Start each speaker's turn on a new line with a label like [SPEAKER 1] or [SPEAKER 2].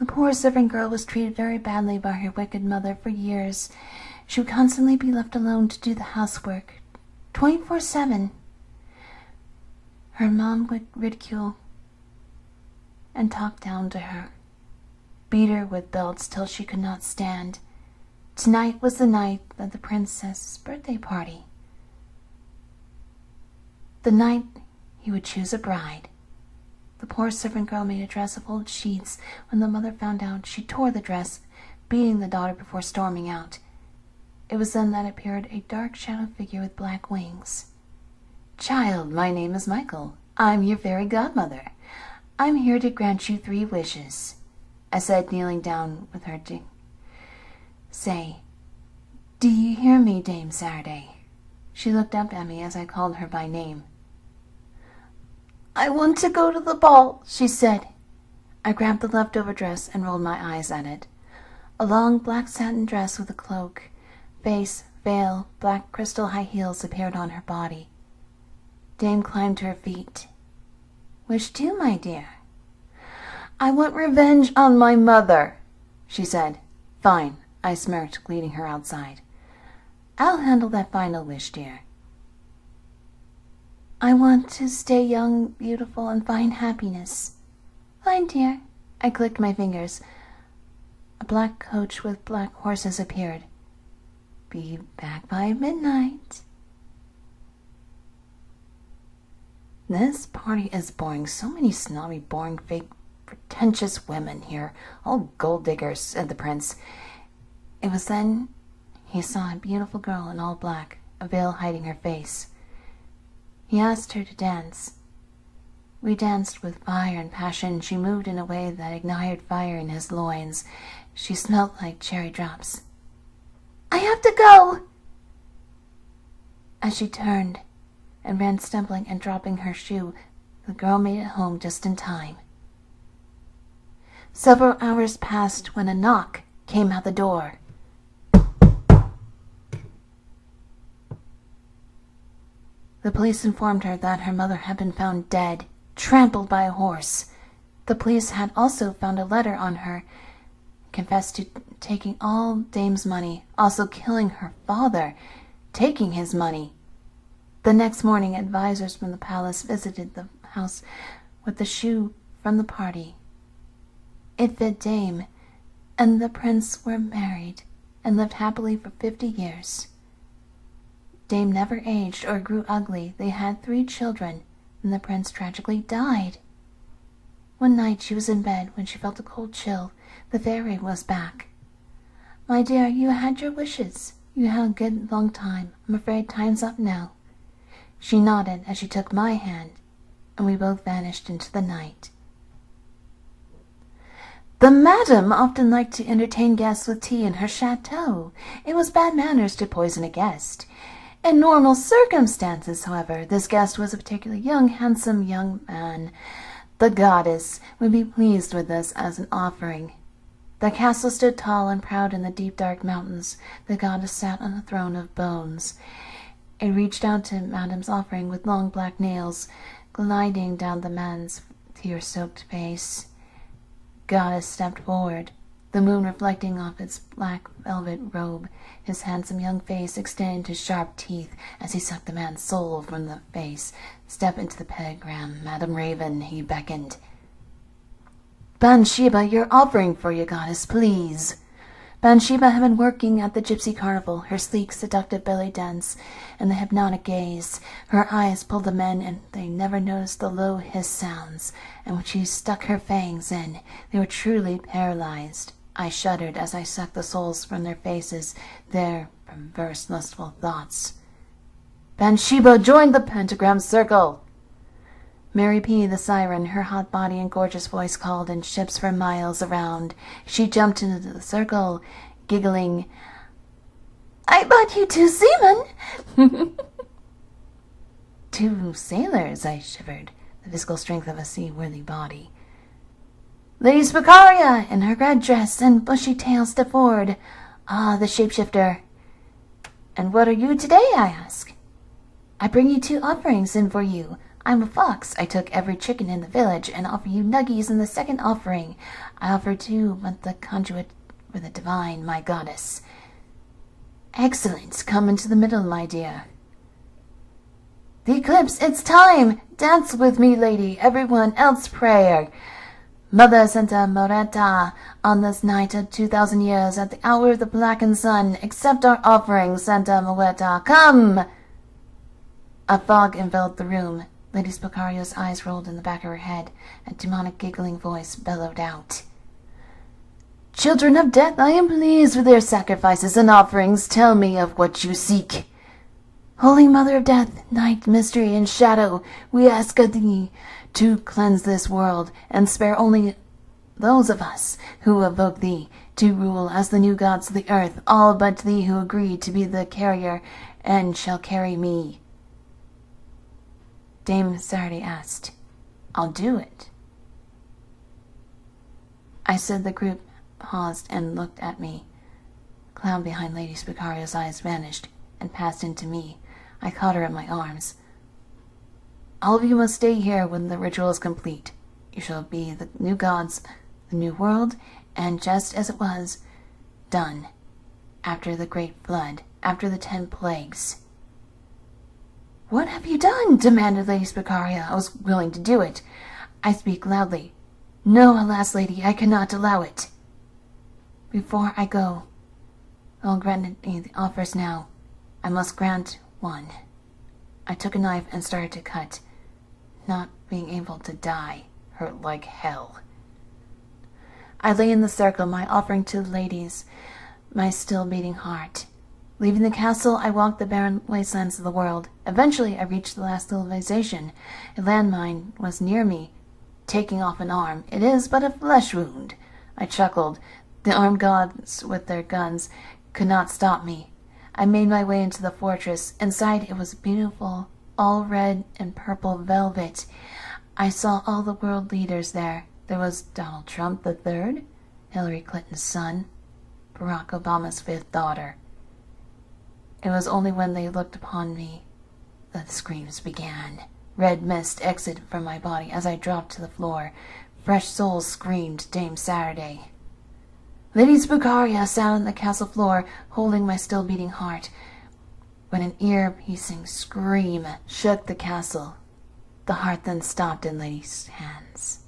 [SPEAKER 1] The poor servant girl was treated very badly by her wicked mother for years. She would constantly be left alone to do the housework, 24/7. Her mom would ridicule and talk down to her, beat her with belts till she could not stand. Tonight was the night of the princess's birthday party. The night he would choose a bride. The poor servant girl made a dress of old sheets. When the mother found out, she tore the dress, beating the daughter before storming out. It was then that appeared a dark shadow figure with black wings. "Child, my name is Michael. I'm your fairy godmother. I'm here to grant you 3 wishes," I said, kneeling down with her to say, "Do you hear me, Dame Saturday?" She looked up at me as I called her by name. "I want to go to the ball," she said. I grabbed the leftover dress and rolled my eyes at it. A long black satin dress with a cloak, face, veil, black crystal high heels appeared on her body. Dame climbed to her feet. "Which do, my dear?" "I want revenge on my mother," she said. "Fine," I smirked, leading her outside. "I'll handle that final wish, dear." "I want to stay young, beautiful, and find happiness." "Fine, dear." I clicked my fingers. A black coach with black horses appeared. "Be back by midnight." "This party is boring. So many snobby, boring, fake, pretentious women here. All gold diggers," said the prince. It was then he saw a beautiful girl in all black, a veil hiding her face. He asked her to dance. We danced with fire and passion. She moved in a way that ignited fire in his loins. She smelled like cherry drops. "I have to go!" As she turned and ran, stumbling and dropping her shoe, the girl made it home just in time. Several hours passed when a knock came at the door. The police informed her that her mother had been found dead, trampled by a horse. The police had also found a letter on her, confessed to taking all Dame's money, also killing her father, taking his money. The next morning, advisors from the palace visited the house with the shoe from the party. It fit Dame, and the prince were married and lived happily for 50 years. Dame never aged or grew ugly. They had 3 children, and the prince tragically died. One night she was in bed when she felt a cold chill. The fairy was back. "My dear, you had your wishes. You had a good long time. I'm afraid time's up now." She nodded as she took my hand, and we both vanished into the night. The madam often liked to entertain guests with tea in her chateau. It was bad manners to poison a guest. In normal circumstances, however, this guest was a particularly handsome young man. The goddess would be pleased with this as an offering. The castle stood tall and proud in the deep dark mountains. The goddess sat on a throne of bones. It reached out to Madame's offering with long black nails, gliding down the man's tear-soaked face. Goddess stepped forward, the moon reflecting off its black velvet robe. His handsome young face extended his sharp teeth as he sucked the man's soul from the face. "Step into the pentagram, Madame Raven," he beckoned. "Bathsheba, your offering for your goddess, please." Bathsheba had been working at the gypsy carnival, her sleek, seductive belly dance and the hypnotic gaze. Her eyes pulled the men, and they never noticed the low hiss sounds, and when she stuck her fangs in, they were truly paralyzed. I shuddered as I sucked the souls from their faces, their perverse, lustful thoughts. "Bathsheba, join the pentagram circle!" Mary P., the siren, her hot body and gorgeous voice called in ships for miles around. She jumped into the circle, giggling, "I bought you 2 seamen!" 2 sailors, I shivered, the physical strength of a seaworthy body. "Lady Spicaria, in her red dress and bushy tail, stepped forward. Ah, the shapeshifter. "And what are you today?" I asked. "I bring you 2 offerings in for you. I'm a fox. I took every chicken in the village and offer you nuggies in the second offering. I offer too, but the conduit for the divine, my goddess. Excellent. Come into the middle, my dear. The eclipse, it's time! Dance with me, lady. Everyone else prayer. Mother Santa Moreta, on this night of 2,000 years, at the hour of the blackened sun, accept our offering, Santa Moreta. Come! A fog enveloped the room. Lady Spicaria's eyes rolled in the back of her head. A demonic giggling voice bellowed out. Children of death, I am pleased with your sacrifices and offerings. Tell me of what you seek. Holy Mother of Death, Night, Mystery, and Shadow, we ask of thee to cleanse this world, and spare only those of us who evoke thee, to rule as the new gods of the earth, all but thee who agree to be the carrier, and shall carry me. Dame Saturday asked, I'll do it. I said the group paused and looked at me. The cloud behind Lady Spicaria's eyes vanished and passed into me. I caught her in my arms. All of you must stay here when the ritual is complete. You shall be the new gods, the new world, and just as it was done after the great flood, after the 10 plagues. What have you done? Demanded Lady Spicaria. I was willing to do it. I speak loudly. No, alas, lady, I cannot allow it. Before I go, I'll grant me the offers now. I must grant one. I took a knife and started to cut. Not being able to die hurt like hell. I lay in the circle, my offering to the ladies, my still beating heart. Leaving the castle, I walked the barren wastelands of the world. Eventually, I reached the last civilization. A landmine was near me, taking off an arm. It is but a flesh wound. I chuckled. The armed gods with their guns could not stop me. I made my way into the fortress. Inside it was beautiful, all red and purple velvet. I saw all the world leaders there. There was Donald Trump III, Hillary Clinton's son, Barack Obama's 5th daughter. It was only when they looked upon me that the screams began. Red mist exited from my body as I dropped to the floor. Fresh souls screamed Dame Saturday. Lady Spicaria sat on the castle floor, holding my still beating heart, when an ear-piercing scream shook the castle. The heart then stopped in Lady's hands.